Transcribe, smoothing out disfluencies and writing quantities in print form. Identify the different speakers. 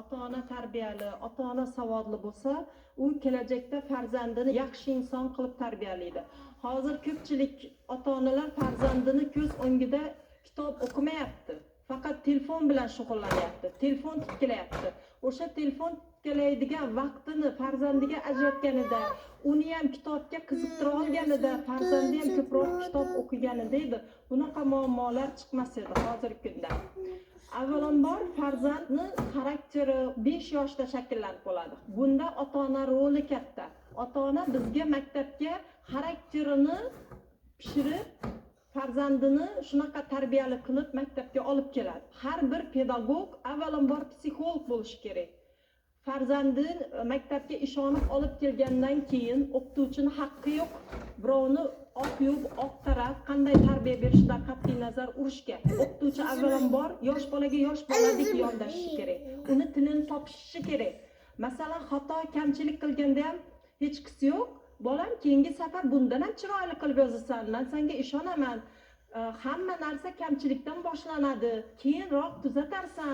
Speaker 1: ota-ona tarbiyali, ota-ona savodli bo'lsa, u kelajakda farzandini yaxshi inson qilib tarbiyalaydi. Hozir ko'pchilik ota-onalar farzandini ko'z o'ngida kitob o'qimayapti. Faqat telefon bilan shug'ullanyapti. Telefon tiklayapti. O'sha telefon tiklaydigan vaqtini farzandiga ajratganida, uni ham kitobga qiziqtira olganida, farzandi ham ko'proq kitob o'qiganida edi, bunaqa muammolar chiqmas edi hozirgi kunda. Avvalambor farzandni xarakteri 5 yoshda shakllanib bo'ladi. Bunda ota-ona roli katta. Ota-ona bizga maktabga xarakterini pishirib, farzandini shunaqa tarbiyali qilib maktabga olib keladi. Har bir pedagog avvalambor psixolog bo'lishi kerak. Farzandini maktabga ishonib olib kelgandan keyin o'qituvchining haqqi yo'q. Birovni oq yub, oq taraf qanday tarbiya berishidan qat'iy nazar urishga. O'qituvchi avvalambor yosh bolaga yosh boladek yondashishi kerak. Uni tilini topishishi kerak. Masalan, xato, kamchilik qilganda ham hech qisi yo'q. Bolam, keyingi safar bundan ham chiroyli qilib yozasan, men senga ishonaman. Hamma narsa kamchilikdan boshlanadi, keyinroq tuzatarsan.